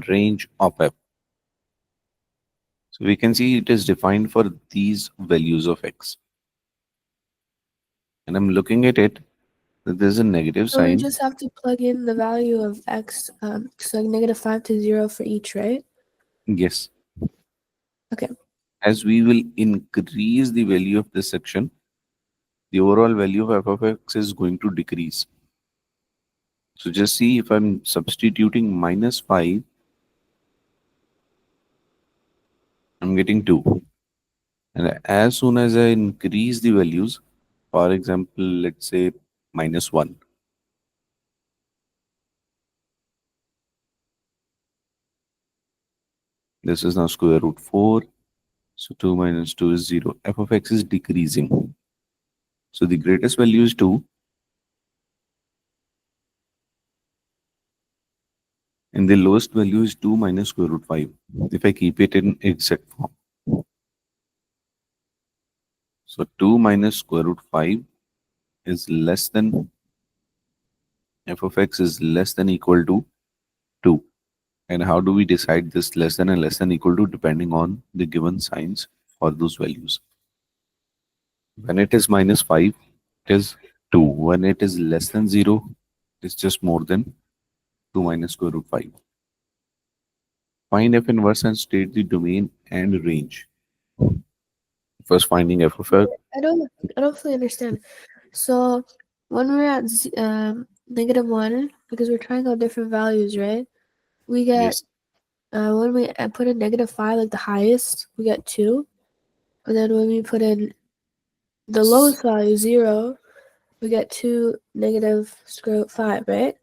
range of f. So we can see it is defined for these values of x. And I'm looking at it, that there's a negative So we sign. just have to plug in the value of x, so like -5 to 0 for each, right? Yes. Okay. As we will increase the value of this section, the overall value of f of x is going to decrease. So just see, if I'm substituting -5, I'm getting 2. And as soon as I increase the values, for example, let's say -1, this is now square root 4. So 2 minus 2 is 0. F of x is decreasing. So the greatest value is 2. And the lowest value is 2 minus square root 5. If I keep it in exact form. So 2 minus square root 5 is less than, f of x is less than equal to 2. And how do we decide this less than and less than equal to? Depending on the given signs for those values. When it is -5, it is 2. When it is less than 0, it's just more than 2 minus square root 5. Find f inverse and state the domain and range. First, finding f of x. I don't I don't fully understand. So when we're at -1, because we're trying out different values, right? We get Yes. when we put in -5, like the highest, we get 2. And then when we put in the lowest value, 0, we get 2 negative square root 5, right?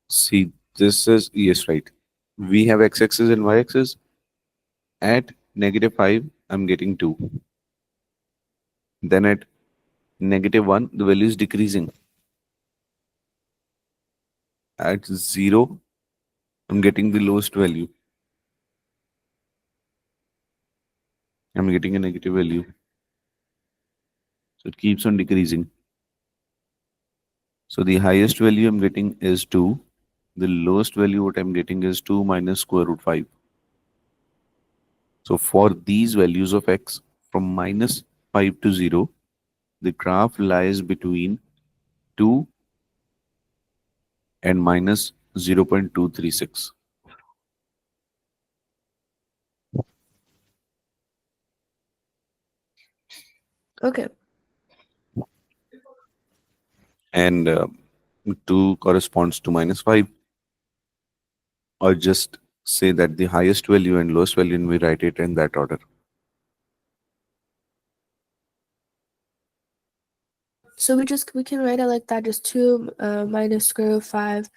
See, this is, yes, right. We have x-axis and y-axis. At -5, I'm getting 2. Then at -1, the value is decreasing. At 0, I'm getting the lowest value. I'm getting a negative value. So it keeps on decreasing. So the highest value I'm getting is 2. The lowest value what I'm getting is 2 minus square root 5. So for these values of x from -5 to 0, the graph lies between 2 and minus 0.236. Okay. And 2 corresponds to -5. Or just say that the highest value and lowest value, and we write it in that order. So we can write it like that, just 2 minus square root 5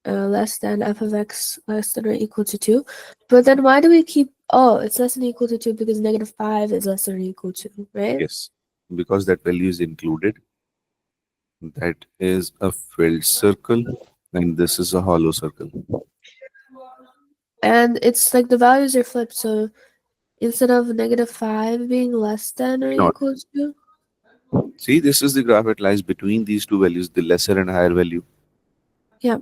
less than f of x less than or equal to 2. But then why do we keep, oh, it's less than or equal to 2 because -5 is less than or equal to, right? Yes, because that value is included. That is a filled circle, and this is a hollow circle. And it's like the values are flipped, so instead of -5 being less than or Not. equal to, See, this is the graph. It lies between these two values, the lesser and higher value. yeah.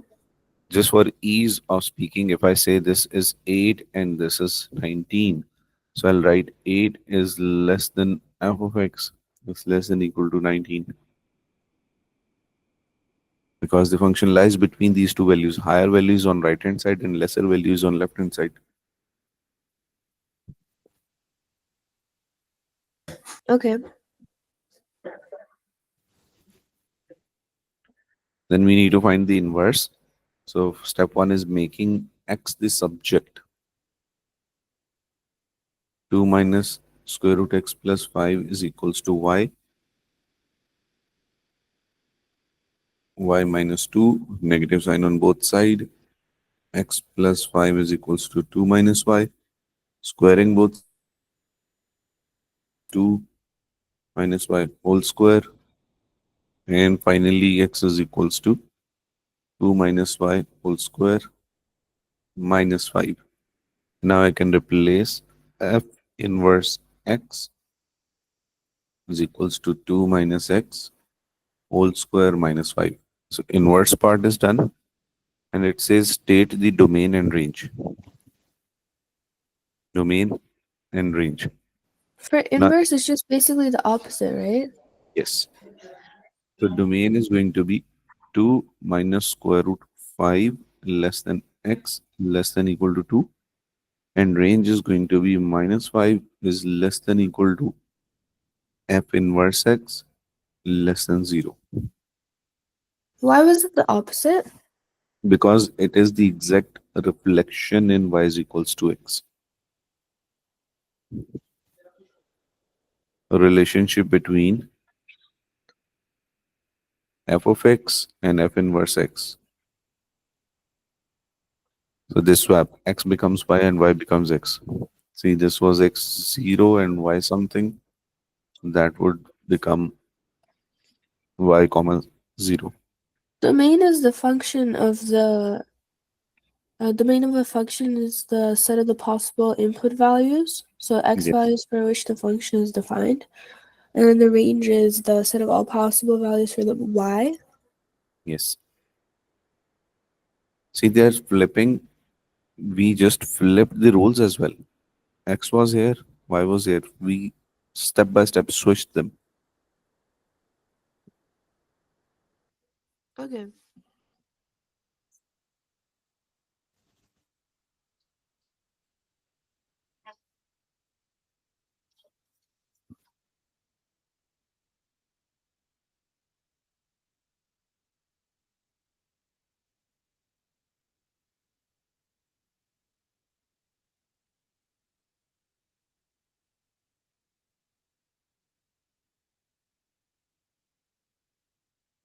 Just for ease of speaking, if I say this is 8 and this is 19, so I'll write 8 is less than f of x is less than equal to 19. Because the function lies between these two values, higher values on right hand side and lesser values on left hand side. Okay. Then we need to find the inverse. So step 1 is making x the subject. 2 minus square root x plus 5 is equals to y. Y minus 2, negative sign on both sides. X plus 5 is equals to 2 minus y. Squaring both 2 minus y whole square. And finally x is equals to 2 minus y whole square minus 5. Now I can replace f inverse x is equals to 2 minus x whole square minus 5. So inverse part is done. and it says state the domain and range. Domain and range. For Now, inverse, it's just basically the opposite, right? yes. So domain is going to be 2 minus square root 5 less than x less than equal to 2. And range is going to be minus 5 is less than equal to f inverse x less than 0. Why was it the opposite? Because it is the exact reflection in y is equals to x. A relationship between f of x and f inverse x. So this swap, x becomes y and y becomes x. See, this was x0 and y something. That would become y comma 0. Domain is the function of the domain of a function is the set of the possible input values. So x Yes, values for which the function is defined. And then the range is the set of all possible values for the y. yes. See, they're flipping. We just flipped the roles as well. X was here, Y was here. We step by step switched them. Okay.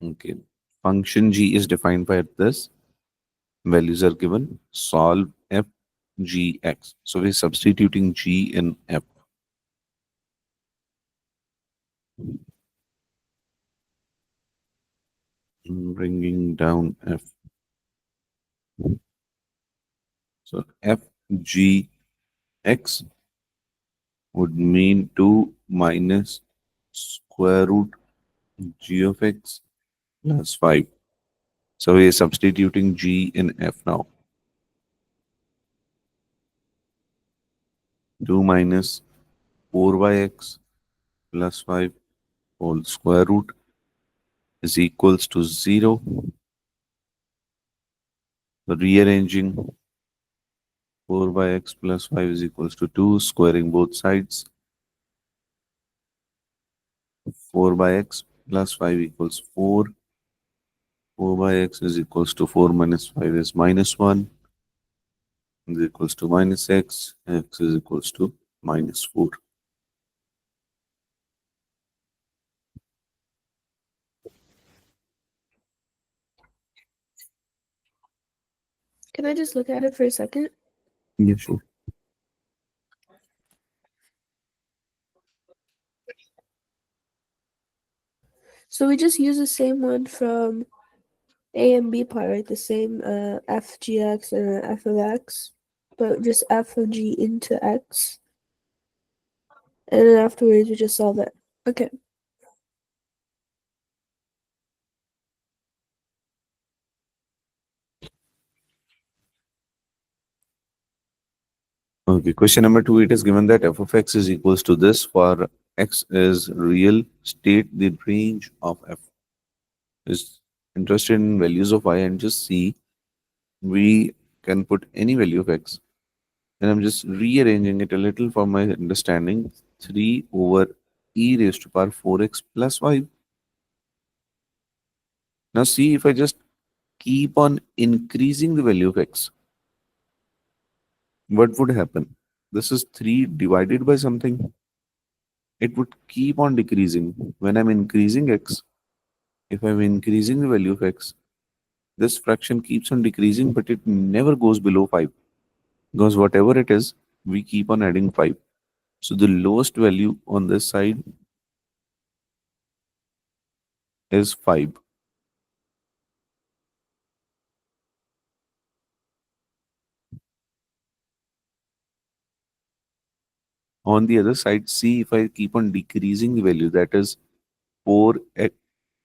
Okay. Function g is defined by this. Values are given. Solve f g x. So we're substituting g in f. Bringing down f. So f g x would mean 2 minus square root g of x plus 5. So we are substituting g in f now. 2 minus 4x plus 5 whole square root is equals to 0. Rearranging 4x plus 5 is equals to 2, squaring both sides. 4x plus 5 equals 4. 4x is equals to 4 minus 5 is minus 1 is equals to minus x is equals to minus 4. Can I just look at it for a second? Yeah, sure. So we just use the same one from A and B part, right? The same f g x and f of x, but just f of g into x. And then afterwards we just solve it. Okay. Okay, question number 2, it is given that f of x is equals to this for x is real, state the range of f. Is interested in values of y and just see we can put any value of x. And I'm just rearranging it a little for my understanding. 3 over e raised to power 4x plus 5. Now see if I just keep on increasing the value of x, what would happen? This is 3 divided by something. It would keep on decreasing. When I'm increasing x, if I'm increasing the value of x, this fraction keeps on decreasing, but it never goes below 5. Because whatever it is, we keep on adding 5. So the lowest value on this side is 5. On the other side, see if I keep on decreasing the value, that is 4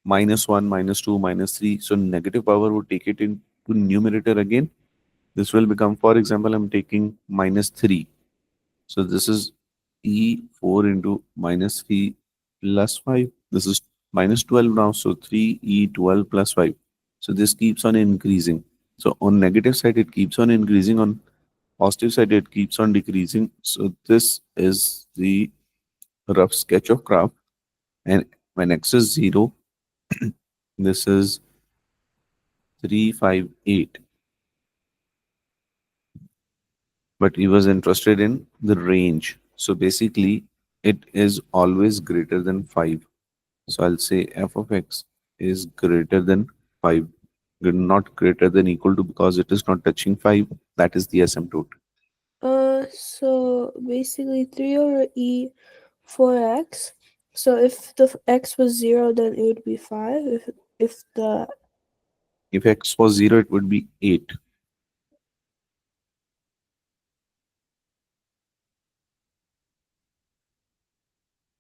minus 1, minus 2, minus 3. So negative power would take it in to numerator again, this will become, for example, I'm taking minus 3. So this is E4 into minus 3 plus 5. This is minus 12 now. So 3E12 plus 5. So this keeps on increasing. So on negative side, it keeps on increasing. On positive side, it keeps on decreasing. So this is the rough sketch of graph. And when x is 0, this is 358. But he was interested in the range. So basically, it is always greater than 5. So I'll say f of x is greater than 5, not greater than equal to, because it is not touching 5. That is the asymptote. So basically 3 over e 4x. So if the x was 0, then it would be 5. If the If x was 0, it would be 8.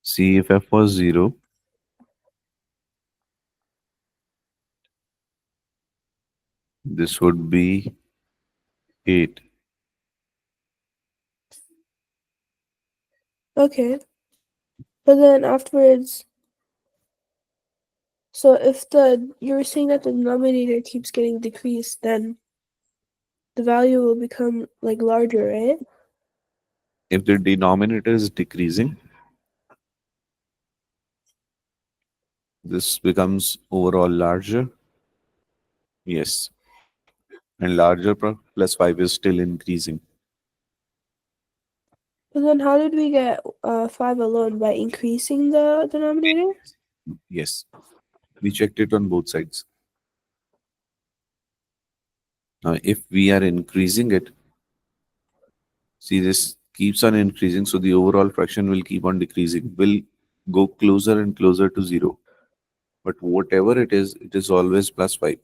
See, if f was 0, this would be 8. okay, but then afterwards, so if the you're saying that the denominator keeps getting decreased, then the value will become like larger, right? If the denominator is decreasing, this becomes overall larger. Yes. And larger plus 5 is still increasing. But then how did we get 5 alone? By increasing the denominator? Yes. We checked it on both sides. Now, if we are increasing it, see, this keeps on increasing, so the overall fraction will keep on decreasing, will go closer and closer to 0. But whatever it is always plus 5.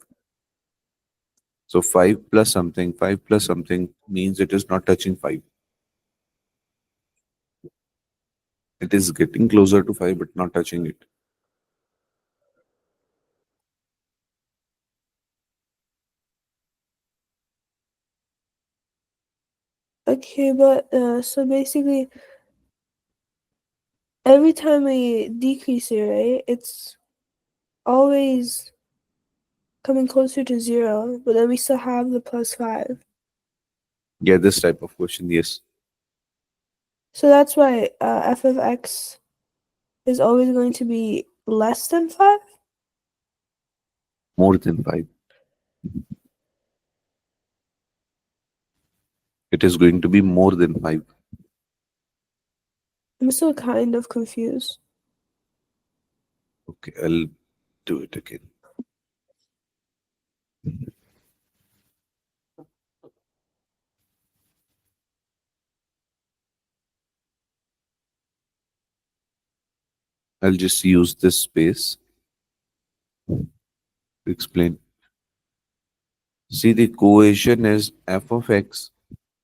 So 5 plus something means it is not touching 5. It is getting closer to 5, but not touching it. Okay, but so basically every time we decrease it, right, it's always coming closer to 0, but then we still have the plus 5. Yeah, this type of question, yes. So that's why f of x is always going to be less than 5? More than 5. It is going to be more than 5. I'm still kind of confused. Okay, I'll do it again. I'll just use this space to explain. See, the equation is f of x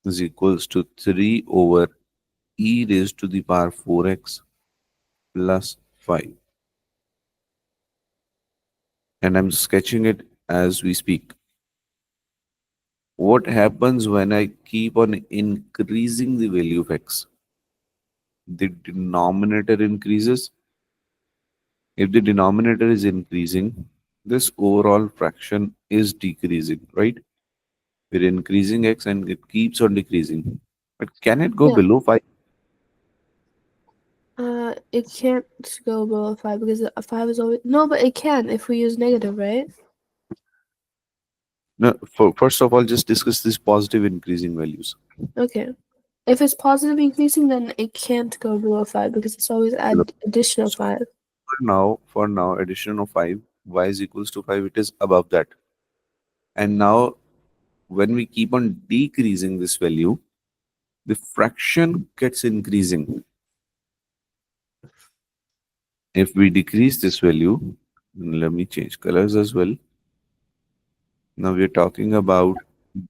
is equals to 3 over e raised to the power 4x plus 5. And I'm sketching it as we speak. What happens when I keep on increasing the value of x? The denominator increases. If the denominator is increasing, this overall fraction is decreasing, right? We're increasing x and it keeps on decreasing. But can it go Yeah. below 5? It can't go below 5 because 5 is always no, but it can if we use negative, right? No, first of all, just discuss these positive increasing values. Okay. If it's positive increasing, then it can't go below 5 because it's always add additional So 5. for now, addition of 5, y is equals to 5, it is above that. And now, when we keep on decreasing this value, the fraction gets increasing. If we decrease this value, let me change colors as well. Now we are talking about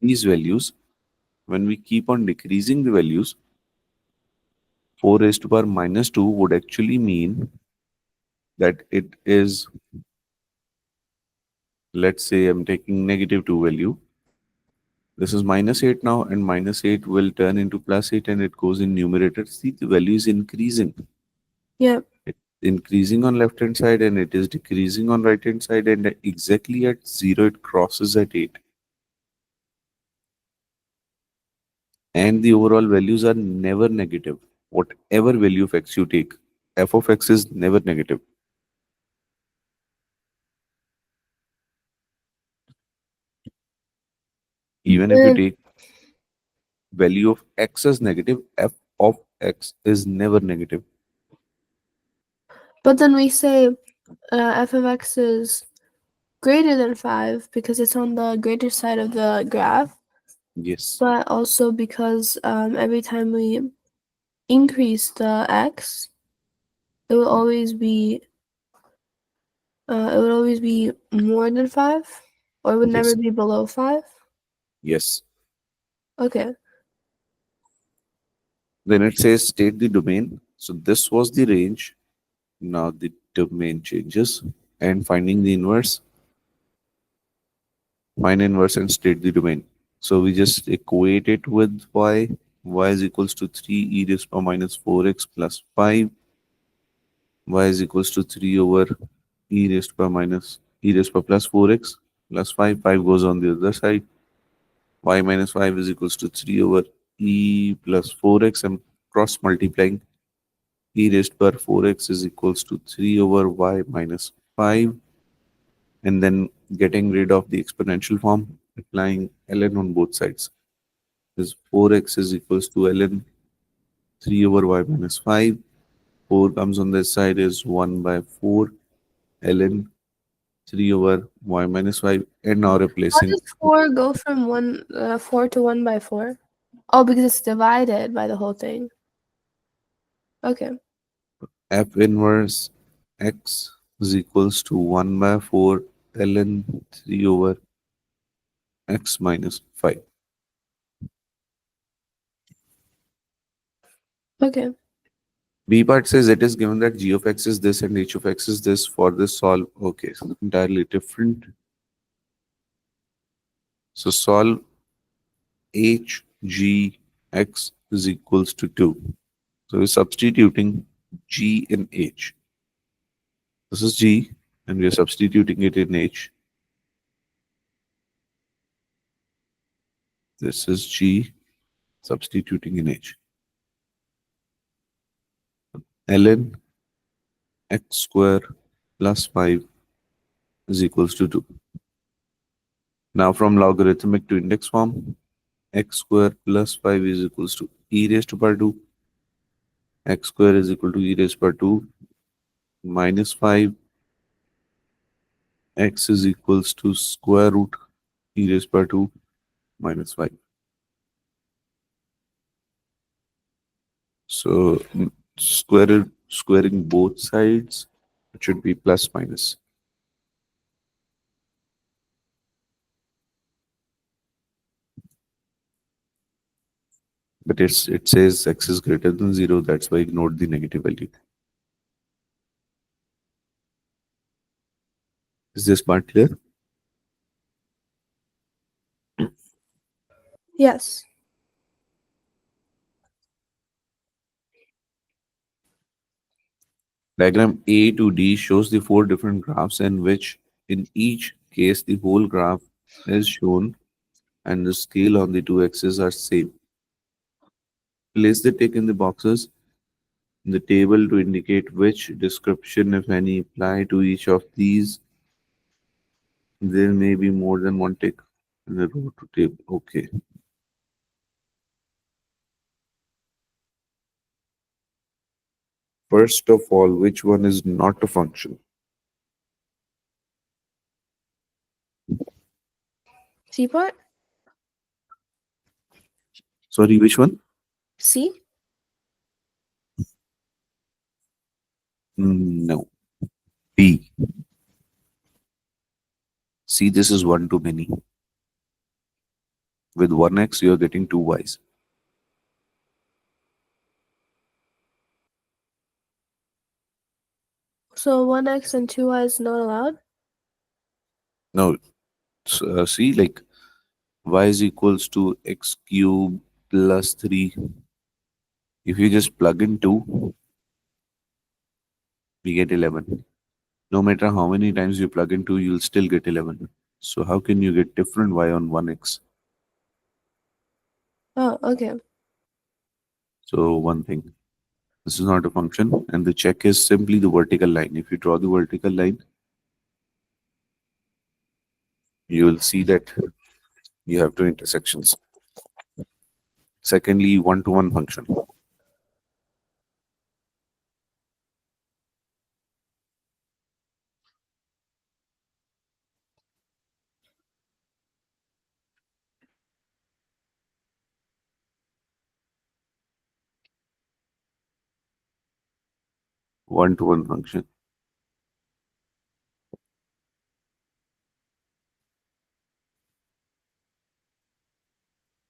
these values. When we keep on decreasing the values, 4 raised to power minus 2 would actually mean that it is let's say I'm taking negative 2 value. This is minus 8 now, and minus 8 will turn into plus 8 and it goes in numerator. See, the value is increasing. Yep. It's increasing on left hand side and it is decreasing on right hand side, and exactly at 0 it crosses at 8. And the overall values are never negative. Whatever value of x you take, f of x is never negative. Even if you And, take value of x as negative, f of x is never negative. but then we say f of x is greater than 5 because it's on the greater side of the graph, Yes, but also because every time we increase the x, it will always be more than 5, or it would never yes, be below 5. yes. Okay. Then it says state the domain. So this was the range. Now the domain changes, and finding the inverse, find inverse and state the domain. So we just equate it with y. Y is equals to 3 e raised power minus 4x plus 5. Y is equals to 3 over e raised power plus 4x plus 5. 5 goes on the other side. Y minus 5 is equals to 3 over e plus 4x. I'm cross multiplying. E raised power 4x is equals to 3 over y minus 5. And then getting rid of the exponential form, applying ln on both sides. Is 4x is equals to ln 3 over y minus 5. 4 comes on this side is 1 by 4 ln 3 over y minus 5, and now How replacing does 4 go from 4 to 1 by 4? Oh, because it's divided by the whole thing. Okay. f inverse x is equals to 1 by 4 ln 3 over x minus 5. Okay. B part says it is given that g of x is this and h of x is this. For this solve, okay, entirely different. So solve h g x is equals to 2. So we're substituting g in h. This is g and we're substituting it in h. This is g substituting in h. Ln x square plus 5 is equals to 2. Now from logarithmic to index form, x square plus 5 is equals to e raised to power 2. X square is equal to e raised to power 2 minus 5. X is equals to square root e raised to power 2 minus 5. So squaring both sides, it should be plus minus. But it says x is greater than 0, that's why I ignored the negative value. Is this part clear? Yes. Diagram A to D shows the 4 different graphs in which in each case the whole graph is shown and the scale on the two axes are same. Place the tick in the boxes in the table to indicate which description, if any, apply to each of these. There may be more than one tick in the row to table. Okay. First of all, which one is not a function? C part? Sorry, which one? C? No. B. See, this is one too many. With one x, you are getting two y's. So 1x and 2y is not allowed? Now, see, like y is equals to x cube plus 3. If you just plug in 2, we get 11. No matter how many times you plug in 2, you'll still get 11. So how can you get different y on 1x? Oh, okay. So one thing, this is not a function, and the check is simply the vertical line. If you draw the vertical line, you will see that you have two intersections. Secondly, one-to-one function. One-to-one function.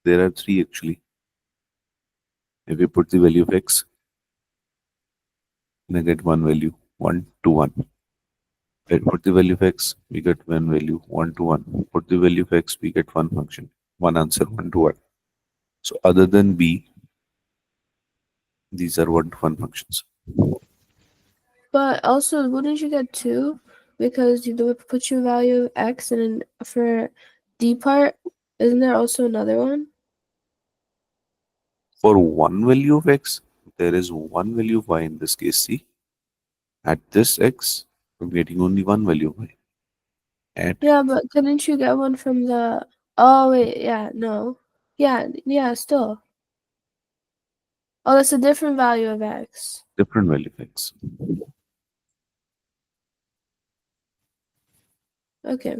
There are three actually. If you put the value of x, then I get one value, 1 to 1. If I put the value of x, we get one value, 1 to 1. Put the value of x, we get one function, one answer, 1 to 1. So other than b, these are one-to-one functions. But also, wouldn't you get 2? Because you do put your value of x, and then for d part, isn't there also another one? For one value of x, there is one value of y in this case. See, at this x, I'm getting only one value of y. At Yeah, but couldn't you get one from the... Oh, wait, yeah, no. Yeah, still. Oh, that's a different value of x. different value of x. Okay.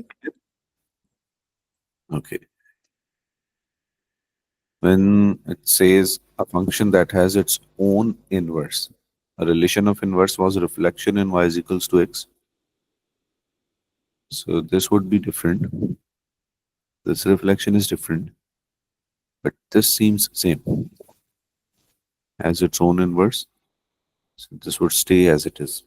Okay. When it says a function that has its own inverse, a relation of inverse was reflection in y is equals to x. So this would be different. This reflection is different, but this seems same. Has its own inverse. So this would stay as it is.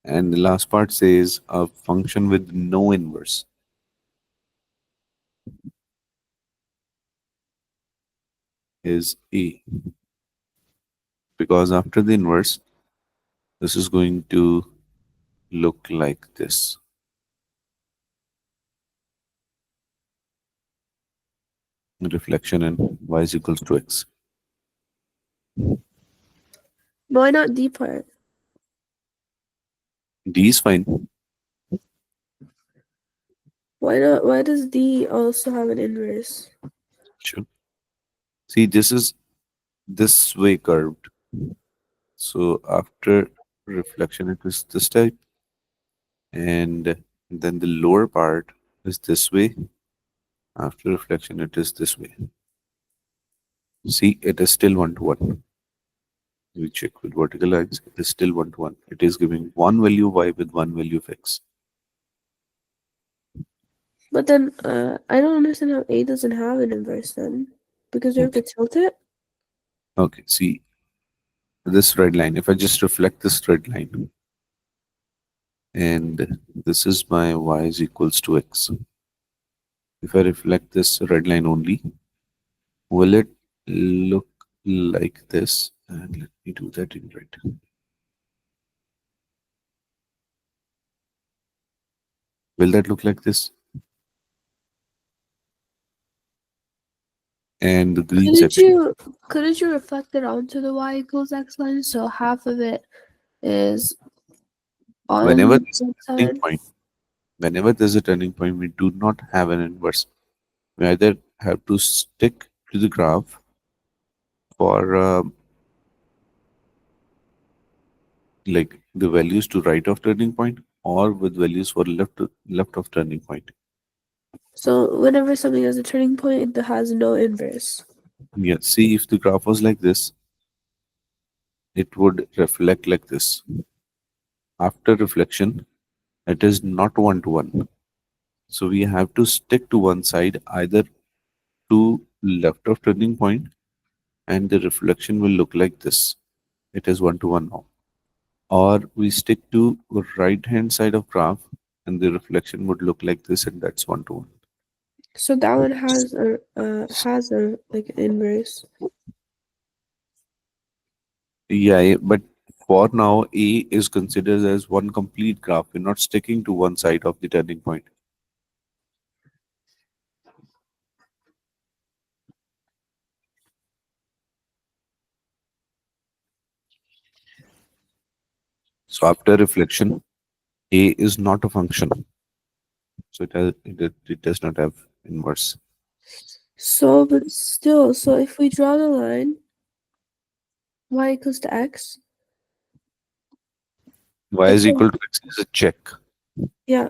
And the last part says a function with no inverse is a. Because after the inverse, this is going to look like this. Reflection in y is equals to x. Why not d part? D is fine. Why not? Why does d also have an inverse? Sure. See, this is this way curved. So after reflection, it is this type. And then the lower part is this way. After reflection, it is this way. See, it is still 1 to 1. We check with vertical lines, it is still 1 to 1. It is giving one value y with one value of x. But then, I don't understand how a doesn't have an inverse then. Because you have to tilt it? Okay, see this red line. If I just reflect this red line, and this is my y is equals to x. If I reflect this red line only, will it look like this? And let me do that in red. Will that look like this? And the green Couldn't section. you couldn't you reflect it onto the y equals x line so half of it is Whenever on there's one a turning side? point, whenever there's a turning point, we do not have an inverse. We either have to stick to the graph for like the values to right of turning point, or with values for left of turning point. So whenever something has a turning point, it has no inverse. Yeah, see, if the graph was like this, it would reflect like this. After reflection, it is not 1 to 1. So we have to stick to one side, either to left of turning point and the reflection will look like this. It is 1 to 1 now. Or we stick to right hand side of graph and the reflection would look like this, and that's 1 to 1. So that one has a like inverse. But for now, A is considered as one complete graph. We're not sticking to one side of the turning point. So after reflection, A is not a function. So it does not have inverse. So, but still, so if we draw the line y equals to x, Y it's is equal to X is a check. yeah.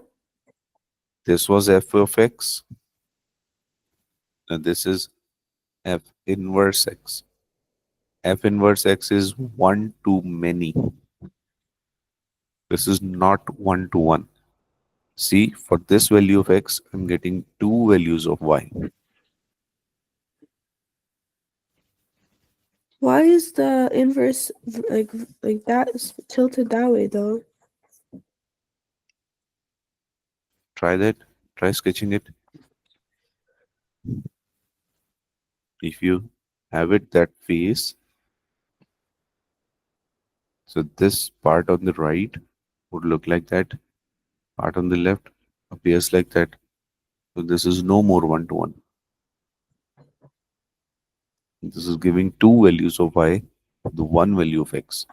This was f of X, and this is f inverse X. F inverse X is one to many. This is not one to one. See, for this value of X, I'm getting two values of Y. Why is the inverse like that is tilted that way though? Try that. Try sketching it. If you have it that face, so this part on the right would look like that. Part on the left appears like that. So this is no more one to one. This is giving two values of Y, the one value of X.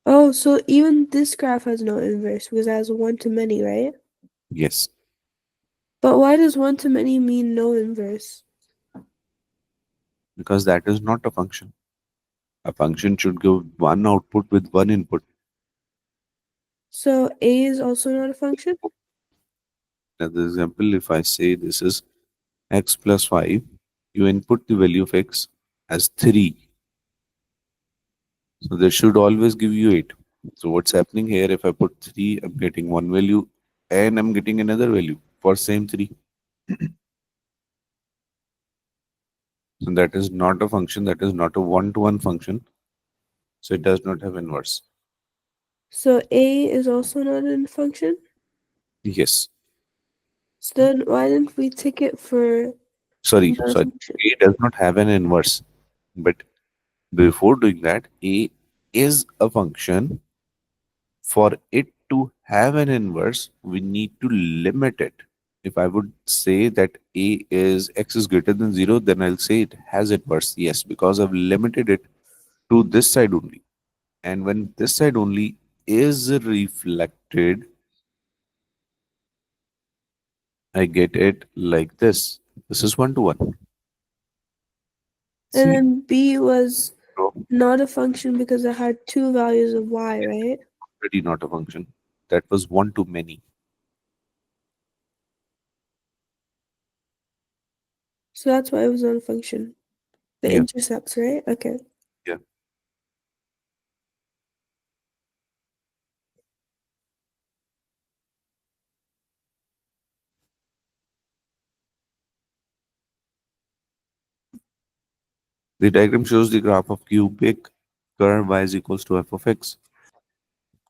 Oh, so even this graph has no inverse because it has one to many, right? Yes, But why does one to many mean no inverse? because that is not a function. A function should give one output with one input. So a is also not a function? Another example, if I say this is X plus 5, you input the value of X as 3. So this should always give you 8. So what's happening here, if I put 3, I'm getting one value and I'm getting another value for same 3. So that is not a function, that is not a one-to-one function. So it does not have inverse. So a is also not a function? Yes. So then why didn't we take it for not a Sorry. function? A does not have an inverse. But before doing that, A is a function. For it to have an inverse, we need to limit it. If I would say that A is X is greater than 0, then I'll say it has inverse. Yes, because I've limited it to this side only. And when this side only is reflected, I get it like this. This is one to one. And See, then b was so not a function because it had two values of y, right? already not a function. That was one to many. So that's why it was not a function. The Yeah, intercepts, right? Okay. yeah. The diagram shows the graph of cubic curve y is equals to f of x.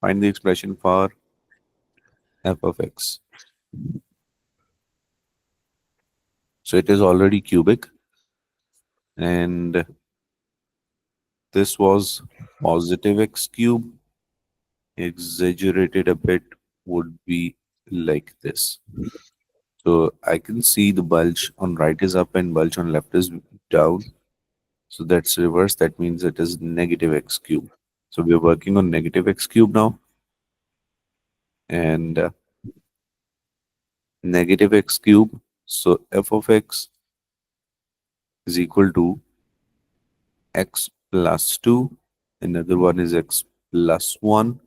Find the expression for f of x. So it is already cubic, and this was positive x cube. Exaggerated a bit would be like this. So I can see the bulge on right is up and bulge on left is down. So that's reverse. That means it is negative x cube. So we're working on negative x cube now, and negative x cube. So f of x is equal to x plus 2. Another one is x plus 1.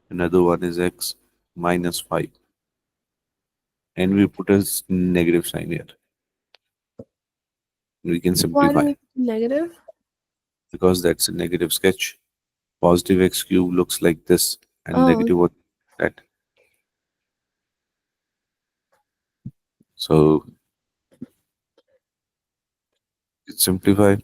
Another one is x minus 5. And we put a negative sign here. We can Why do simplify we put negative? because that's a negative sketch. Positive x cube looks like this, and Oh, negative one like that. So it's simplified.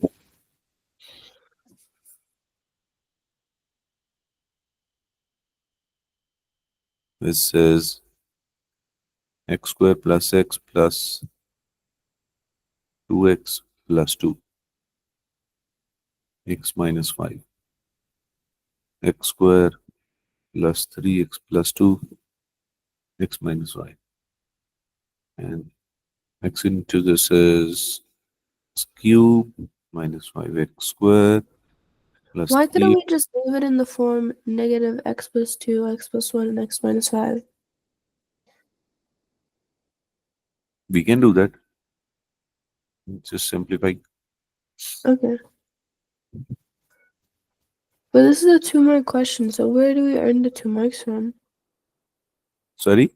This is x square plus x plus 2x plus 2, x minus 5, x square plus 3x plus 2, x minus 5. And x into this is x cube minus 5x square plus Why couldn't 3. we just leave it in the form negative x plus 2, x plus 1, and x minus 5? We can do that. Just simplify. Okay. But this is a 2-mark question, so where do we earn the 2 marks from? Sorry?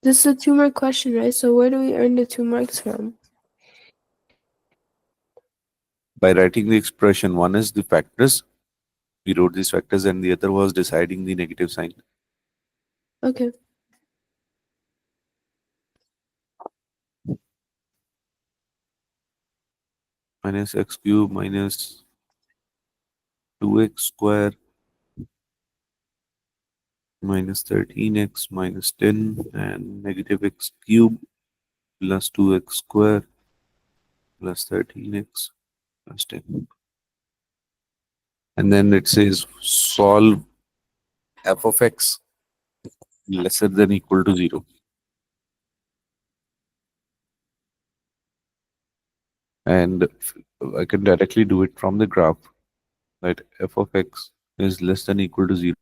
This is a 2-mark question, right? So where do we earn the 2 marks from? By writing the expression, one is the factors. We wrote these factors, and the other was deciding the negative sign. Okay. Minus x cube minus 2x square minus 13x minus 10 and negative x cube plus 2x square plus 13x plus 10. And then it says solve f of x lesser than equal to 0. And I can directly do it from the graph that f of x is less than equal to 0,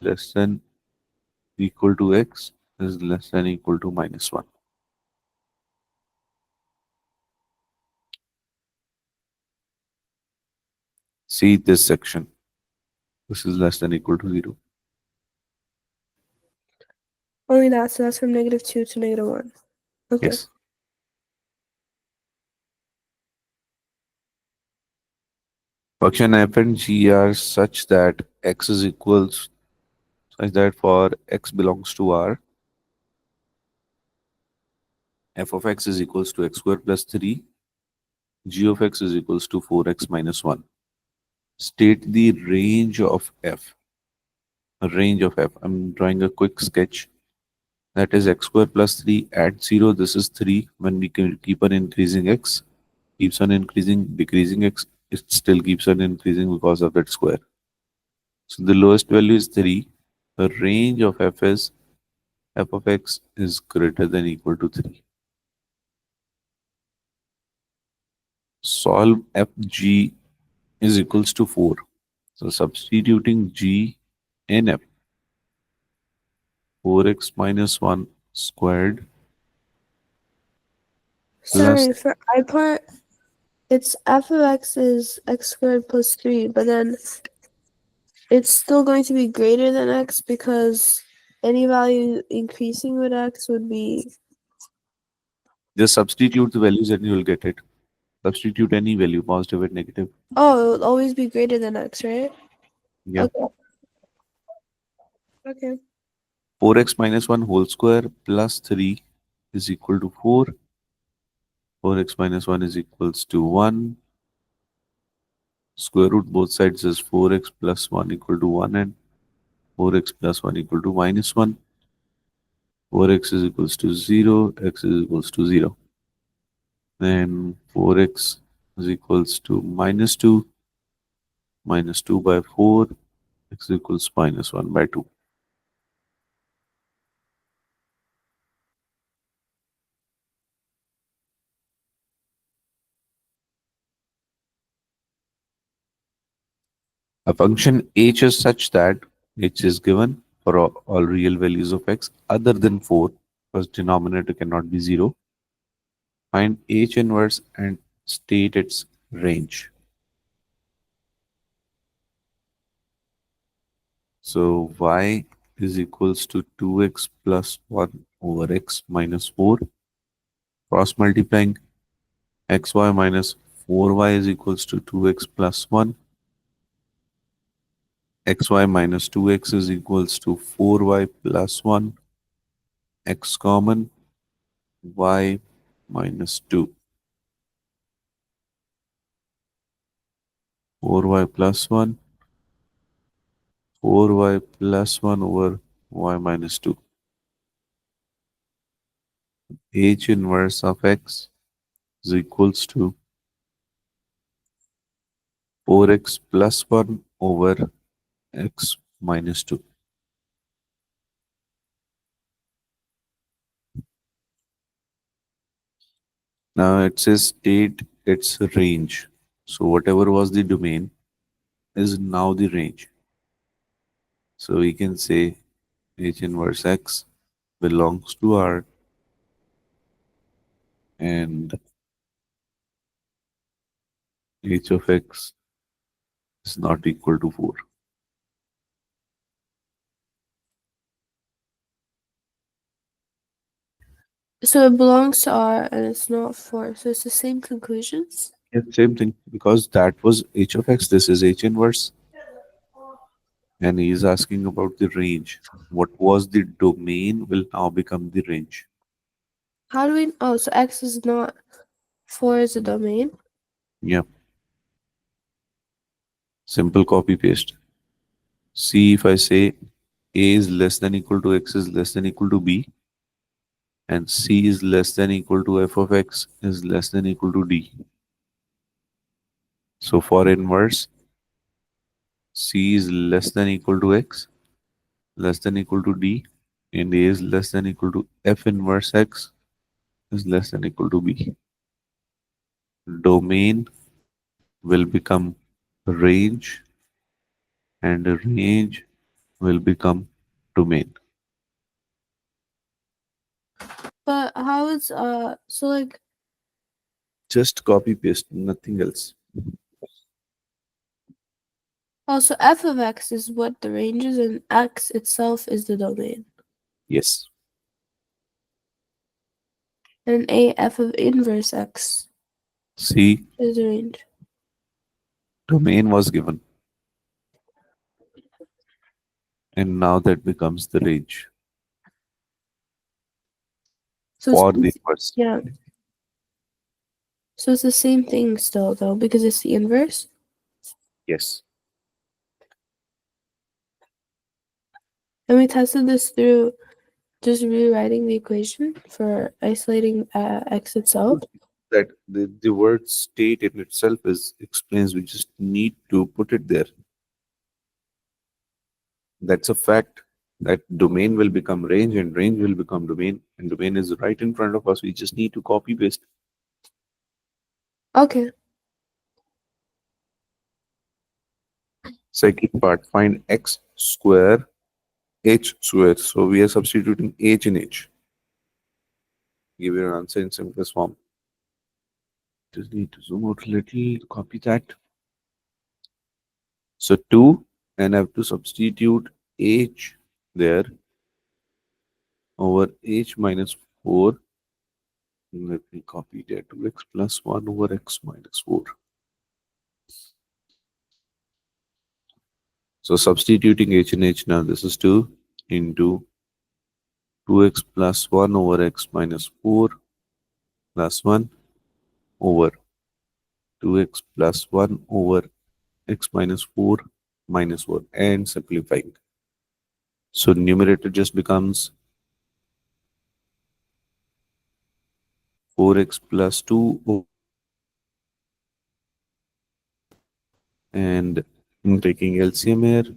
less than equal to x is less than equal to minus 1. See this section. This is less than equal to 0. Only that, so that's from negative 2 to negative 1. Okay. Yes. Function f and g are such that x is equals such that for x belongs to R, f of x is equals to x square plus 3, g of x is equals to 4x minus 1. State the range of f. Range of f. I'm drawing a quick sketch. That is x square plus 3 at 0. This is 3. When we can keep on increasing x, keeps on increasing, decreasing x, it still keeps on increasing because of that square. So the lowest value is 3. The range of f is f of x is greater than equal to 3. Solve fg is equals to 4. So substituting g in f, 4x minus 1 squared plus, Sorry, for I part, it's f of x is x squared plus 3, but then it's still going to be greater than x because any value increasing with x would be... just substitute the values and you will get it. Substitute any value, positive and negative. Oh, it would always be greater than x, right? Yeah. Okay. Okay. 4x minus 1 whole square plus 3 is equal to 4. 4x minus 1 is equals to 1. Square root both sides is 4x plus 1 equal to 1 and 4x plus 1 equal to minus 1. 4x is equals to 0, x is equals to 0. Then 4x is equals to minus 2 by 4, x equals minus 1 by 2. A function h is such that h is given for all real values of x other than 4, because denominator cannot be 0. Find h inverse and state its range. So y is equals to 2x plus 1 over x minus 4. Cross multiplying xy minus 4y is equals to 2x plus 1. Xy minus 2x is equals to 4y plus 1. X common, y minus 2. 4y plus 1, 4y plus 1 over y minus 2. H inverse of x is equals to 4x plus 1 over x minus 2. Now it says state its range. So whatever was the domain is now the range. So we can say H inverse x belongs to R and H of x is not equal to 4. So it belongs to R and it's not 4. So it's the same conclusions. Yeah, same thing because that was H of x, this is H inverse, and he is asking about the range. What was the domain will now become the range. How do we? Oh, so X is not 4 is a domain. Yeah, simple copy paste. See if I say A is less than equal to x is less than equal to b, and c is less than equal to f of x is less than equal to d. So for inverse, c is less than equal to x, less than equal to d, and a is less than equal to f inverse x is less than equal to b. Domain will become range, and range will become domain. But how is so like Just copy paste, nothing else. also f of x is what the range is and x itself is the domain. Yes. And a f of inverse x See, is the range. domain was given, and now that becomes the range So for the inverse. yeah. So it's the same thing still though because it's the inverse. Yes. And we tested this through just rewriting the equation for isolating x itself. That the word state in itself is explains, we just need to put it there. That's a fact that domain will become range and range will become domain, and domain is right in front of us. We just need to copy paste. Okay. Second part, find x square h square. So we are substituting h in h. Give your answer in simplest form. Just need to zoom out a little, copy that. So 2, and I have to substitute h there over h minus 4. Let me copy that, 2x plus 1 over x minus 4. So substituting h and h now, this is 2 into 2x plus 1 over x minus 4 plus 1 over 2x plus 1 over x minus 4 minus 4, and simplifying. So numerator just becomes 4x plus 2 and I'm taking LCM here.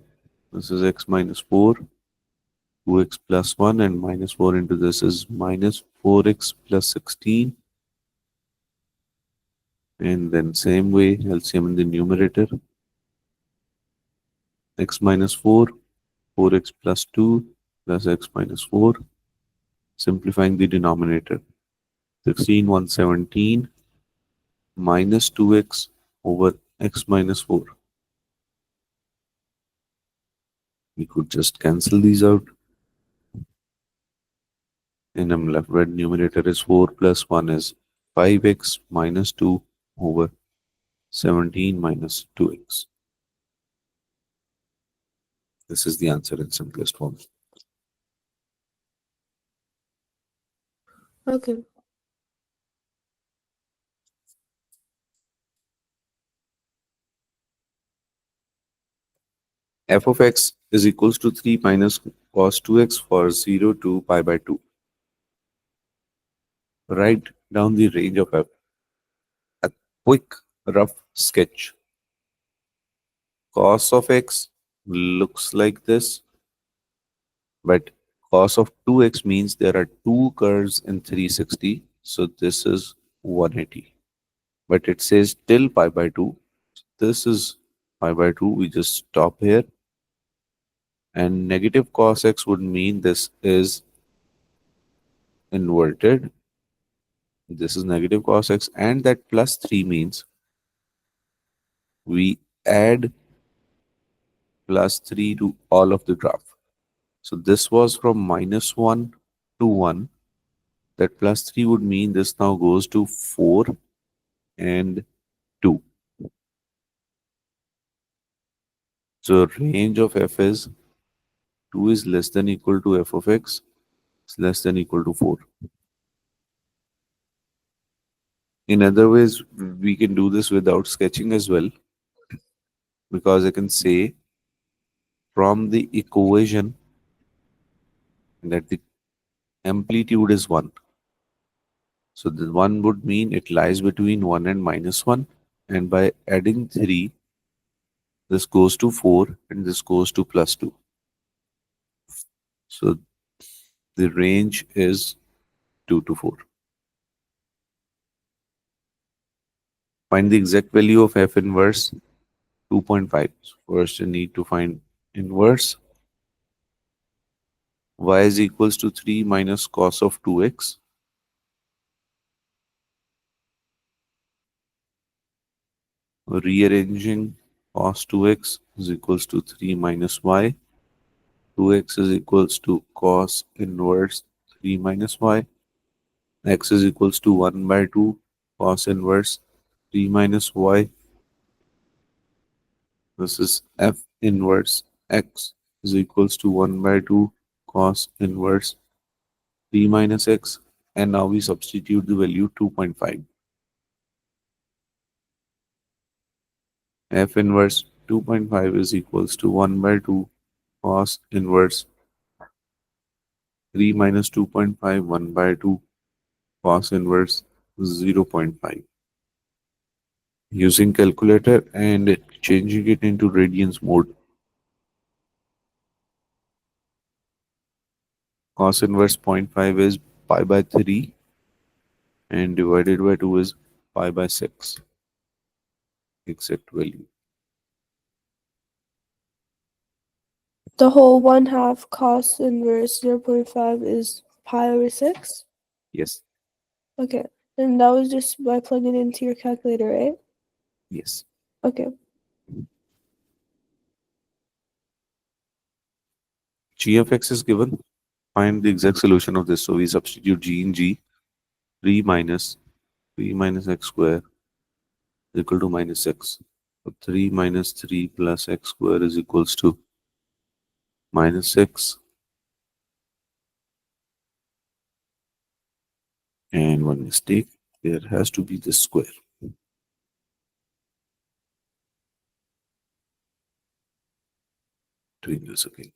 This is x minus 4, 2x plus 1, and minus 4 into this is minus 4x plus 16. And then same way, LCM in the numerator, x minus 4, 4x plus 2 plus x minus 4, simplifying the denominator. 16, 117 minus 2x over x minus 4. We could just cancel these out. And I'm left with numerator is 4 plus 1 is 5x minus 2 over 17 minus 2x. This is the answer in simplest form. Okay. F of x is equals to 3 minus cos 2x for 0 to pi by 2. Write down the range of f. A quick rough sketch. Cos of x looks like this, but cos of 2x means there are two curves in 360, so this is 180. But it says till pi by 2. This is pi by 2. We just stop here. And negative cos x would mean this is inverted. This is negative cos x, and that plus 3 means we add plus 3 to all of the graph. So this was from minus 1 to 1. That plus 3 would mean this now goes to 4 and 2. So range of f is 2 is less than equal to f of x is less than equal to 4. In other ways, we can do this without sketching as well, because I can say from the equation that the amplitude is 1. So the 1 would mean it lies between 1 and minus 1. And by adding 3, this goes to 4 and this goes to plus 2. So the range is 2 to 4. Find the exact value of f inverse 2.5. So first you need to find inverse. Y is equals to 3 minus cos of 2x. Rearranging cos 2x is equals to 3 minus y. 2x is equals to cos inverse 3 minus y. X is equals to 1 by 2 cos inverse 3 minus y. This is f inverse x is equals to 1 by 2 cos inverse 3 minus x. And now we substitute the value 2.5. F inverse 2.5 is equals to 1 by 2 cos inverse 3 minus 2.5, 1 by 2 cos inverse 0.5. Using calculator and changing it into radians mode, cos inverse 0.5 is pi by 3 and divided by 2 is pi by 6. Exact value. The whole 1/2 cos inverse 0.5 is pi over 6? Yes, Okay. And that was just by plugging it into your calculator, right? yes. Okay. G of x is given. Find the exact solution of this. So we substitute g in g. 3 minus x square is equal to minus 6. So 3 minus 3 plus x square is equals to minus 6. And one mistake, there has to be this square. Doing this again.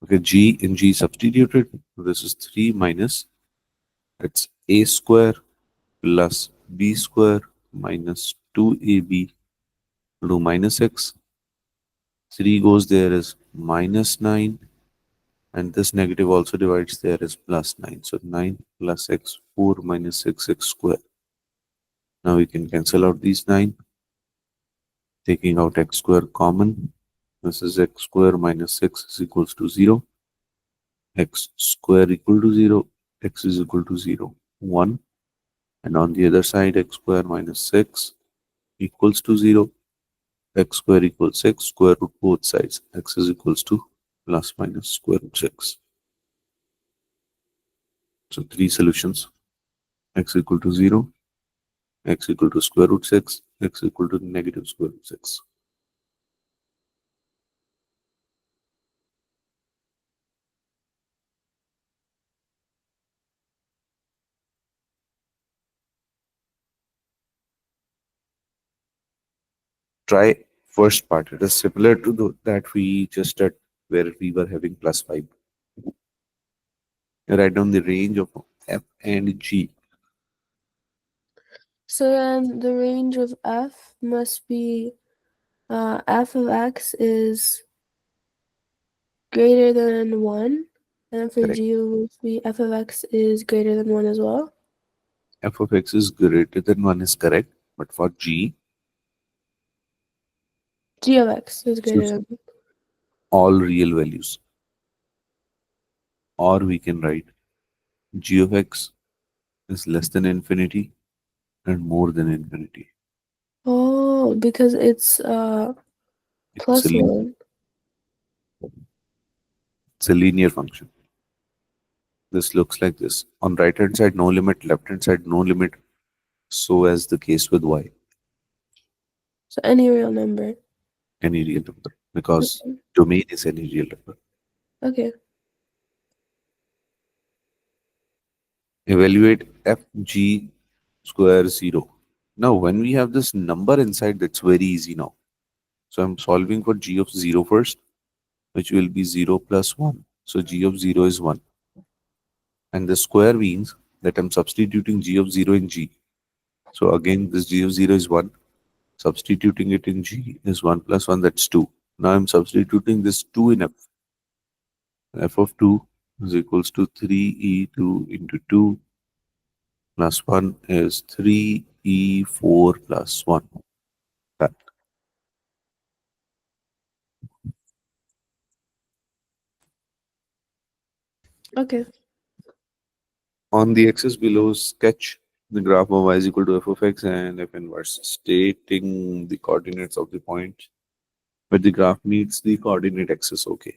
Okay, g in g substituted. This is 3 minus, it's a square plus b square minus 2ab to minus x. 3 goes there is minus 9. And this negative also divides there is plus 9. So 9 plus x, 4 minus 6x square. Now we can cancel out these 9. Taking out x square common. This is x square minus 6 is equals to 0. X square equal to 0. X is equal to 0. 1. And on the other side, x square minus 6 equals to 0. X square equals 6. Square root both sides. X is equals to plus minus square root 6. So three solutions. X equal to 0. X equal to square root 6. X equal to negative square root 6. Try first part. It is similar to that we just did where we were having plus 5. Write down the range of f and g. So then the range of f must be f of x is greater than 1, and for Correct. g it will be f of x is greater than 1 as well. F of x is greater than 1 is correct, but for g, G of x is greater choose than all real values. Or we can write g of x is less than infinity and more than infinity. Oh, because it's It's a, plus 1. it's a linear function. This looks like this. On right hand side, no limit, left hand side, no limit. So as the case with y, So any real number. any real number, because Okay. domain is any real number. Okay. Evaluate f g square 0. Now, when we have this number inside, that's very easy now. So I'm solving for g of 0 first, which will be 0 plus 1. So g of 0 is 1. And the square means that I'm substituting g of 0 in g. So again, this g of 0 is 1. Substituting it in g is 1 plus 1, that's 2. Now I'm substituting this 2 in f. F of 2 is equals to 3e2 into 2 plus 1 is 3e4 plus 1. That. Okay. On the axis below, sketch the graph of y is equal to f of x and f inverse, stating the coordinates of the point where the graph meets the coordinate axis. Okay.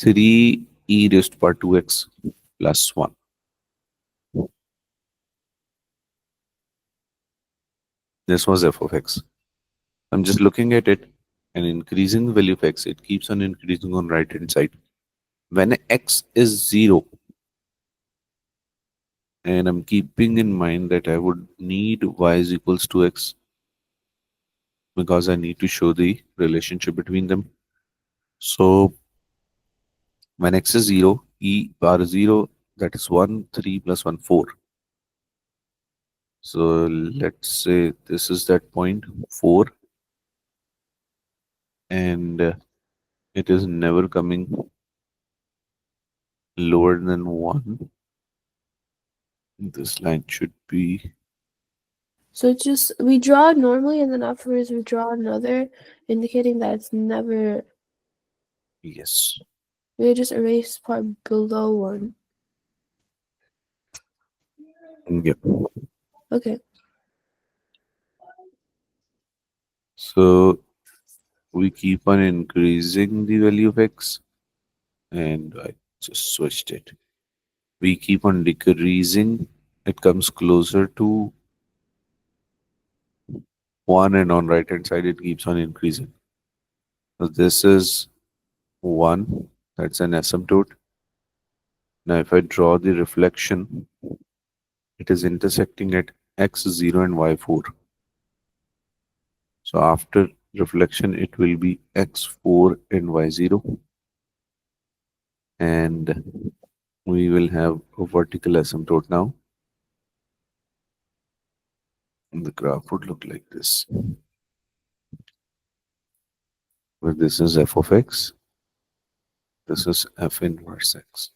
3e raised to power 2x plus 1. This was f of x. I'm just looking at it and increasing the value of x. It keeps on increasing on right hand side. When x is 0, and I'm keeping in mind that I would need y is equals to x because I need to show the relationship between them. So when x is 0, e bar 0, that is 1, 3 plus 1, 4. So let's say this is that point 4, and it is never coming lower than 1. This line should be, So it's just we draw normally and then afterwards we draw another, indicating that it's never yes. we just erase part below 1. Yeah. Okay. So we keep on increasing the value of x, and I just switched it. We keep on decreasing, it comes closer to 1, and on right hand side it keeps on increasing. So this is 1, that's an asymptote. Now if I draw the reflection, it is intersecting at x0 and y4. So after reflection it will be x4 and y0, and we will have a vertical asymptote now. And the graph would look like this, where this is f of x, this is f inverse x.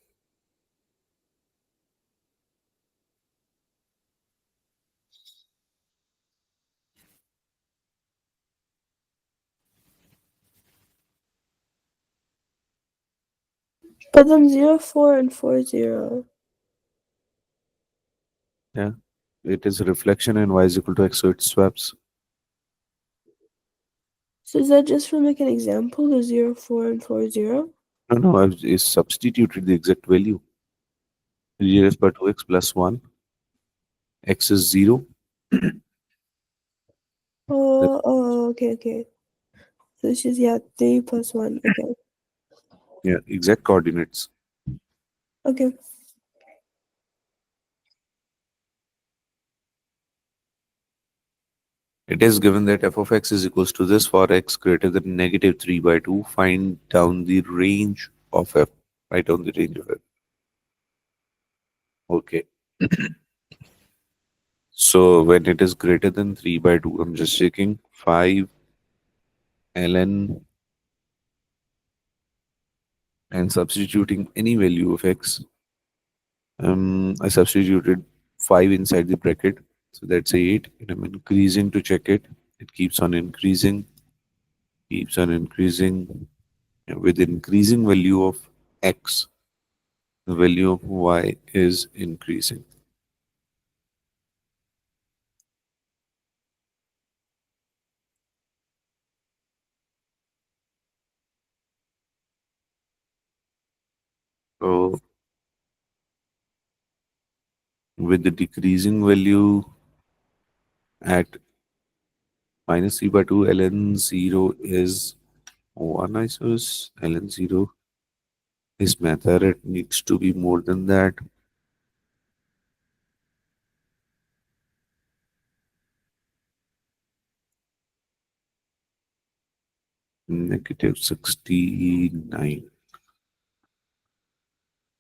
But then 0, 4, and 4, 0. Yeah, it is reflection and y is equal to x, so it swaps. So is that just from like an example, the 0, 4, and 4, 0? No, no, I've substituted the exact value. E raised by 2x plus 1, x is 0. Okay, okay. So it's just, yeah, 3 plus 1. Okay. Yeah, exact coordinates. Okay. It is given that f of x is equals to this for x greater than negative 3 by 2. Find down the range of f. Write down the range of f. Okay. So when it is greater than 3 by 2, I'm just checking 5 ln and substituting any value of x. I substituted 5 inside the bracket. So that's 8. And I'm increasing to check it. It keeps on increasing, keeps on increasing. And with increasing value of x, the value of y is increasing. So with the decreasing value at minus 3 by 2, ln 0 is 1, I suppose. Ln 0 is matter. It needs to be more than that. Negative 69.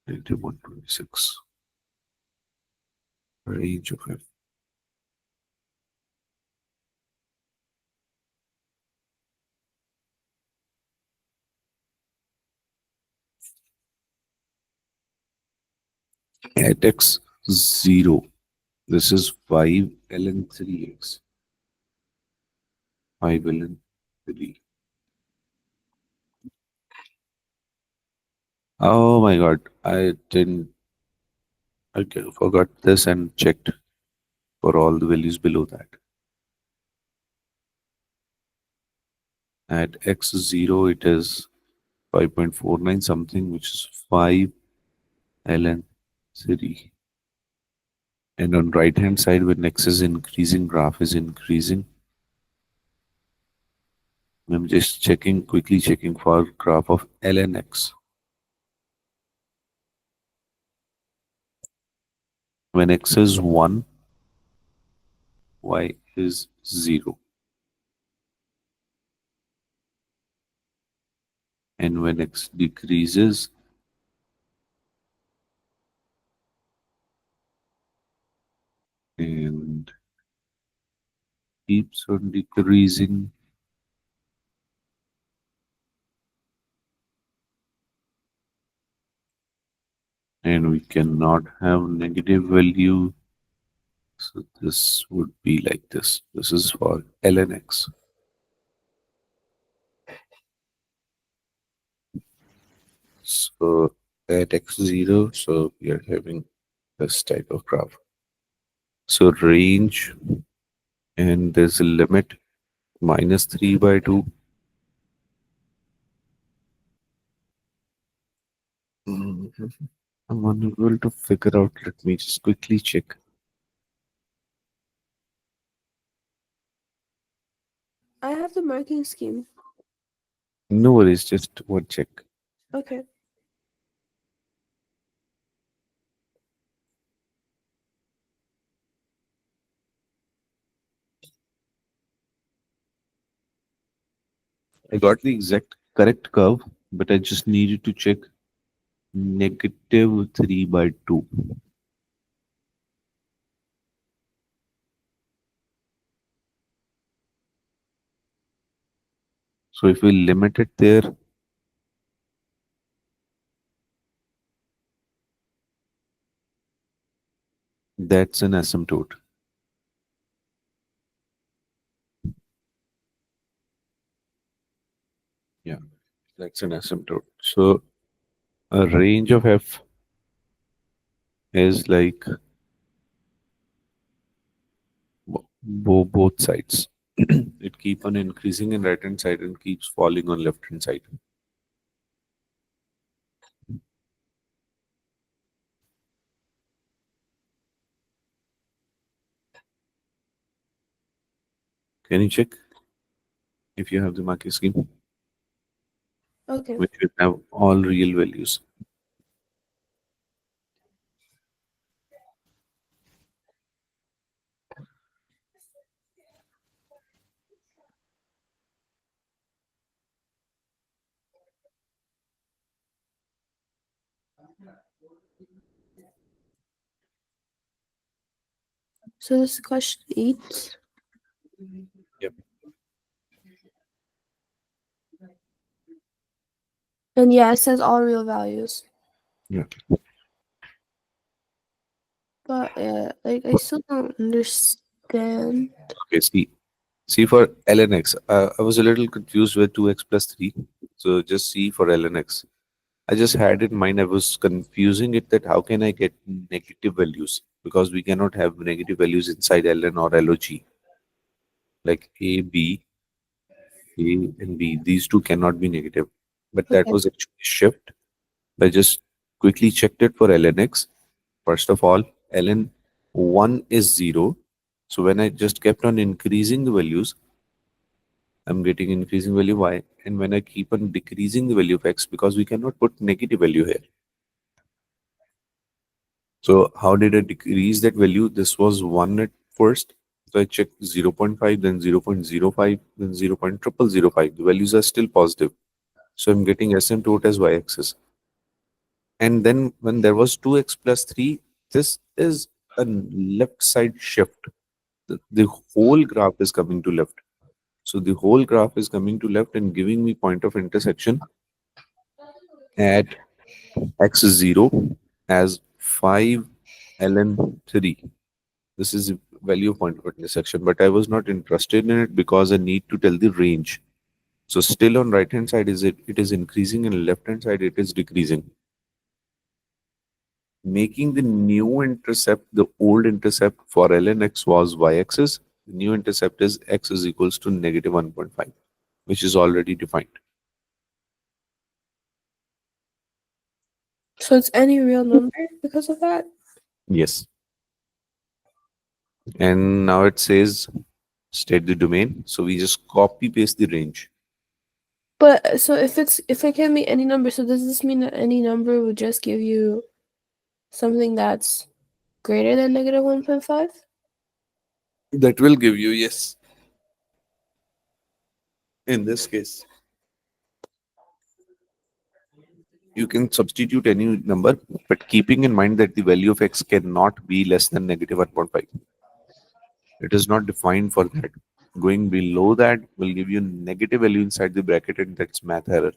Negative 126. Range of f. At x 0. This is 5 ln 3x. 5 ln 3. Oh my god. I didn't. Okay, forgot this and checked for all the values below that. At x0, it is 5.49 something, which is 5 ln 3. And on right hand side, when x is increasing, graph is increasing. I'm just checking, quickly checking for graph of ln x. When x is 1, y is 0. And when x decreases, and keeps on decreasing, and we cannot have negative value. So this would be like this. This is for ln x. So at x0, so we are having this type of graph. So range, and there's a limit minus 3 by 2. Mhm. I'm unable to figure out. Let me just quickly check. I have the marking scheme. No worries, just one check. Okay. I got the exact correct curve, but I just needed to check negative 3 by 2. So if we limit it there, that's an asymptote. Yeah, that's an asymptote. So a range of f is like both sides. It keep on increasing in right hand side and keeps falling on left hand side. Can you check if you have the marking scheme, Okay. which will have all real values? So this is question 8. Yep. And yeah, it says all real values. Yeah. But like I still don't understand. Okay, see for ln x, I was a little confused with 2x plus 3. So just see for ln x. I just had in mind, I was confusing it that how can I get negative values? Because we cannot have negative values inside ln or log. Like a, b, a, and b. These two cannot be negative. But that Okay. was actually a shift. I just quickly checked it for ln x. First of all, ln 1 is 0. So when I just kept on increasing the values, I'm getting increasing value y. And when I keep on decreasing the value of x, because we cannot put negative value here. So how did I decrease that value? This was 1 at first. So I checked 0.5, then 0.05, then 0.0005. The values are still positive. So I'm getting asymptote as y-axis. And then when there was 2x plus 3, this is a left side shift. The whole graph is coming to left. So the whole graph is coming to left and giving me point of intersection at x0 as 5 ln 3. This is the value of point of intersection, but I was not interested in it because I need to tell the range. So still on right hand side it is increasing and left hand side it is decreasing. Making the new intercept the old intercept for ln x was y-axis. The new intercept is x is equals to negative 1.5, which is already defined. So it's any real number because of that? Yes. And now it says state the domain. So we just copy paste the range. But so if it can be any number, so does this mean that any number would just give you something that's greater than negative 1.5? That will give you, yes, in this case. You can substitute any number, but keeping in mind that the value of x cannot be less than negative 1.5. It is not defined for that. Going below that will give you negative value inside the bracket, and that's math error.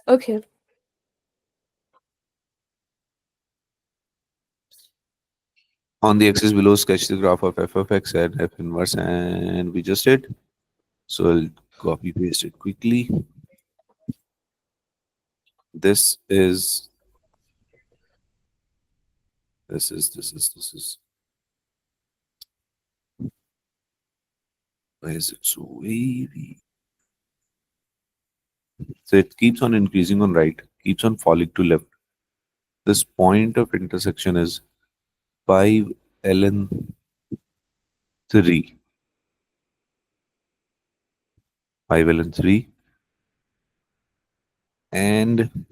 Okay. On the axis below, sketch the graph of f of x and f inverse, and we just did. So I'll copy paste it quickly. This is this is. Why is it so wavy? So it keeps on increasing on right, keeps on falling to left. This point of intersection is 5 ln 3. 5 ln 3. And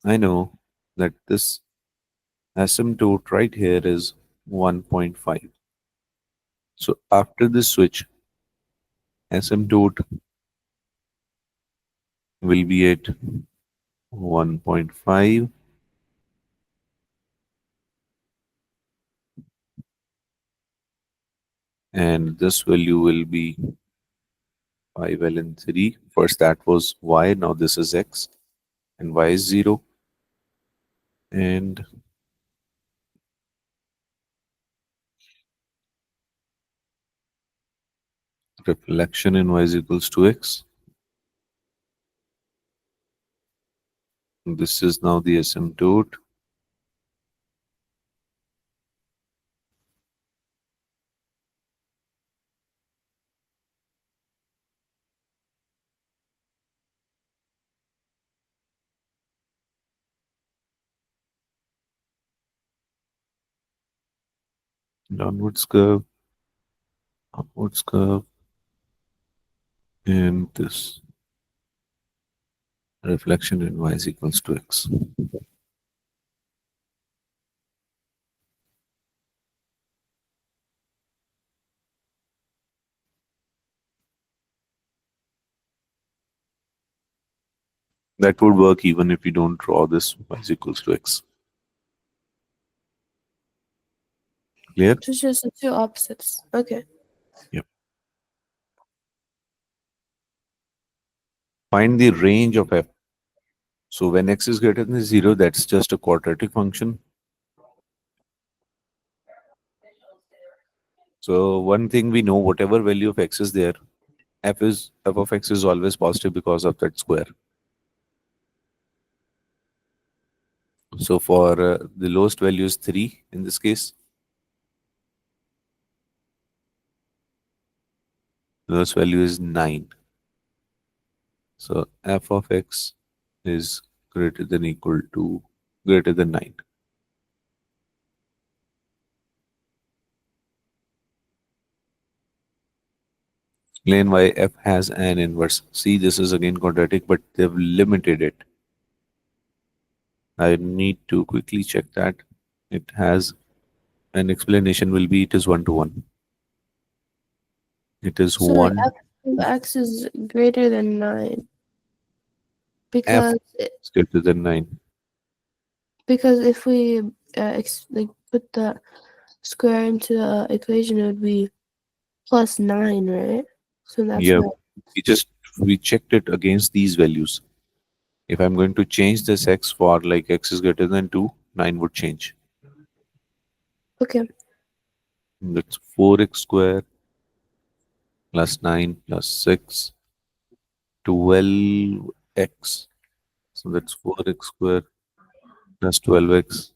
I know that this asymptote right here is 1.5. So after this switch, asymptote will be at 1.5, and this value will be 5 ln 3. First that was y, now this is x, and y is 0. And reflection in y is equals to x. This is now the asymptote. Downwards curve, upwards curve, and this reflection in y is equals to x. That would work even if you don't draw this y is equals to x. Clear? So it's just the two opposites. Okay. Yep. Find the range of f. So when x is greater than 0, that's just a quadratic function. So one thing we know, whatever value of x is there, f of x is always positive because of that square. So for the lowest value is 3 in this case. The lowest value is 9. So f of x is greater than equal to greater than 9. Explain why f has an inverse. See, this is again quadratic, but they've limited it. I need to quickly check that. It has an explanation will be it is 1 to 1. It is So like 1 f of x is greater than 9 f because is greater than 9. if we like put the square into the equation, it would be plus 9, right? So that's Yeah, why. we checked it against these values. If I'm going to change this x for like x is greater than 2, 9 would change. Okay. That's 4x square plus 9 plus 6, 12x. So that's 4x square plus 12x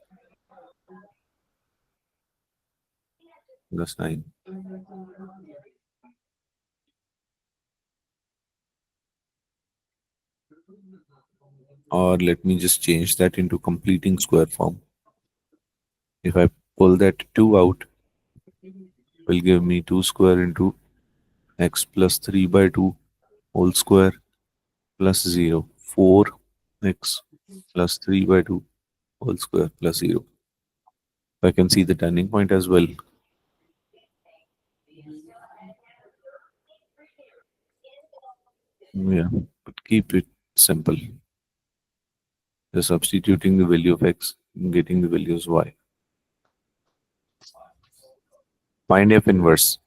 plus 9. Or let me just change that into completing square form. If I pull that 2 out, will give me 2 square into x plus 3 by 2 whole square plus 0. 4x plus 3 by 2 whole square plus 0. I can see the turning point as well. Yeah, but keep it simple. Just substituting the value of x and getting the values y. Find f inverse.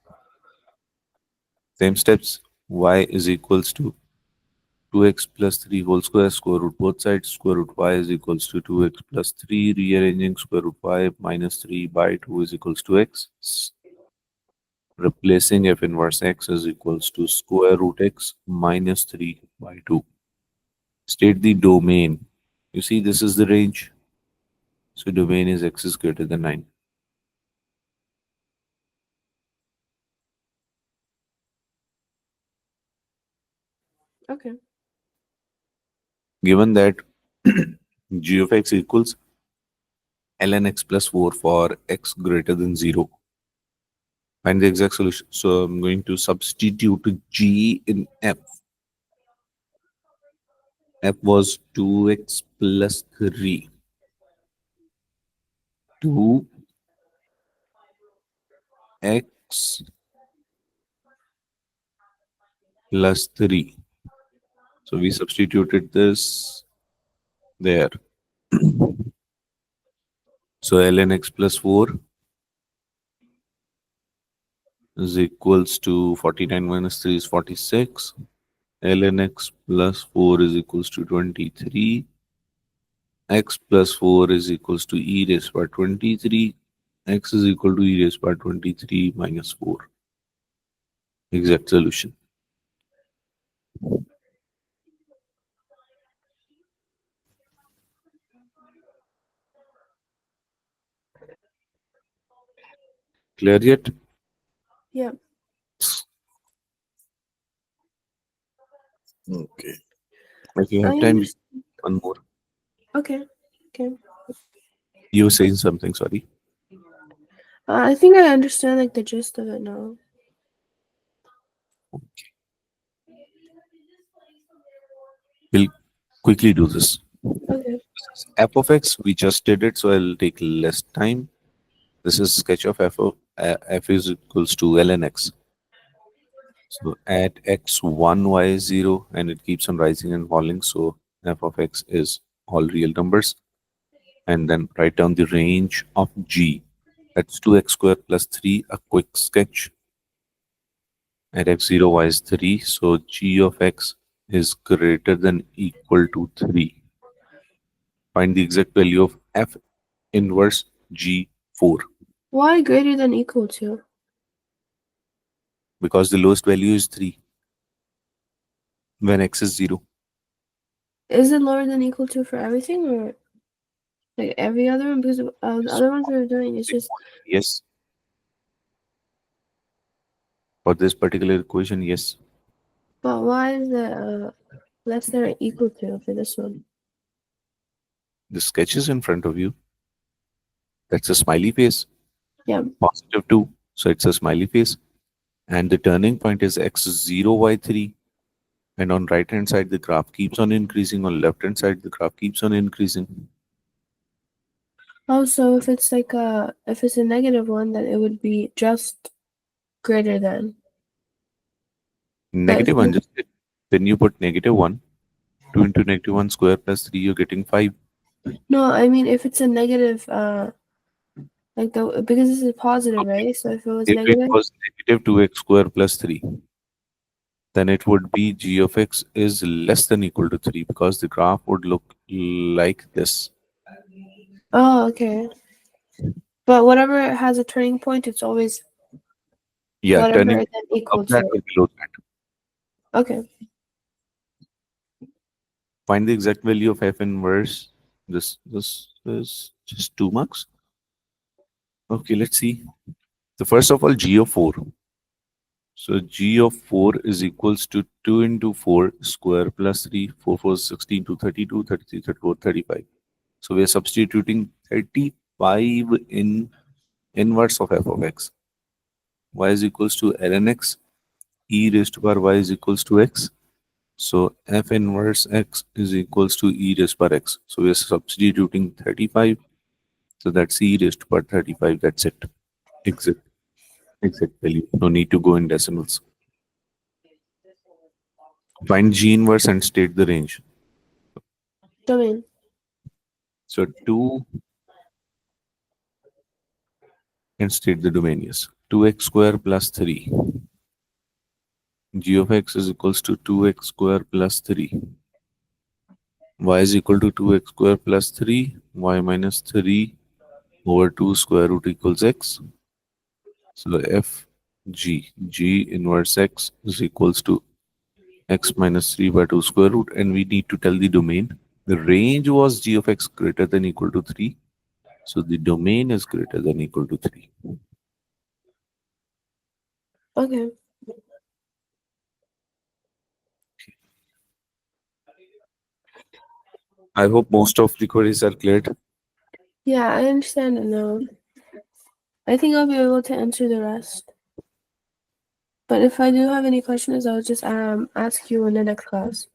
Same steps. Y is equals to 2x plus 3 whole square, square root both sides, square root y is equals to 2x plus 3, rearranging square root y minus 3 by 2 is equals to x. Replacing f inverse x is equals to square root x minus 3 by 2. State the domain. You see, this is the range. So domain is x is greater than 9. Okay. Given that g of x equals ln x plus 4 for x greater than 0. Find the exact solution. So I'm going to substitute g in f. F was 2x plus 3. 2x plus 3. So we substituted this there. So ln x plus 4 is equals to 49 minus 3 is 46. Ln x plus 4 is equals to 23. X plus 4 is equals to e raised by 23. X is equal to e raised by 23 minus 4. Exact solution. Clear yet? Yeah. Okay. If you I have time, we understand. one more. Okay. Okay. You were saying something, sorry. I think I understand like the gist of it now. We'll quickly do this. Okay. F of x, we just did it, so I'll take less time. This is sketch of f is equals to ln x. So at x1, y is 0, and it keeps on rising and falling. So f of x is all real numbers, and then write down the range of g. That's 2x squared plus 3, a quick sketch. At x0, y is 3, so g of x is greater than equal to 3. Find the exact value of f inverse g4, Why greater than equal to? because the lowest value is 3 when x is 0. Is it lower than equal to for everything, or like every other one? Because the Yes. other ones we are doing, it's just. Yes, for this particular equation, yes. But why is it less than or equal to for this one? The sketch is in front of you. That's a smiley face. Yeah. Positive 2. So it's a smiley face. And the turning point is x0, y3. And on right hand side, the graph keeps on increasing. On left hand side, the graph keeps on increasing. Oh, so if it's like if it's a negative one, then it would be just greater than. But if Negative 1, you, just then you put negative 1. 2 into negative 1 square plus 3, you're getting 5. no, I mean if it's a negative, like the because this is positive, Okay. right? So if it was If it negative, was negative 2x square plus 3, then it would be g of x is less than equal to 3, because the graph would look like this. oh, okay. But whatever has a turning point, it's always Yeah, whatever turning is then above equal that to. or below that. Okay. Find the exact value of f inverse. This is just 2 marks. Okay, let's see. So first of all, g of 4. So g of 4 is equals to 2 into 4 square plus 3. 4, 4 is 16, 2, 32, 33, 34, 35. So we are substituting 35 in inverse of f of x. Y is equals to ln x. E raised to power y is equals to x. So f inverse x is equals to e raised to power x. So we are substituting 35. So that's e raised to power 35. That's it. Exact, exact value. No need to go in decimals. Find g inverse and state the range. Domain. So 2 and state the domain, yes. 2x square plus 3. G of x is equals to 2x square plus 3. Y is equal to 2x square plus 3. Y minus 3 over 2 square root equals x. So f g inverse x is equals to x minus 3 by 2 square root, and we need to tell the domain. The range was g of x greater than equal to 3. So the domain is greater than equal to 3. Okay. I hope most of the queries are cleared. Yeah, I understand it now. I think I'll be able to answer the rest. But if I do have any questions, I'll just ask you in the next class.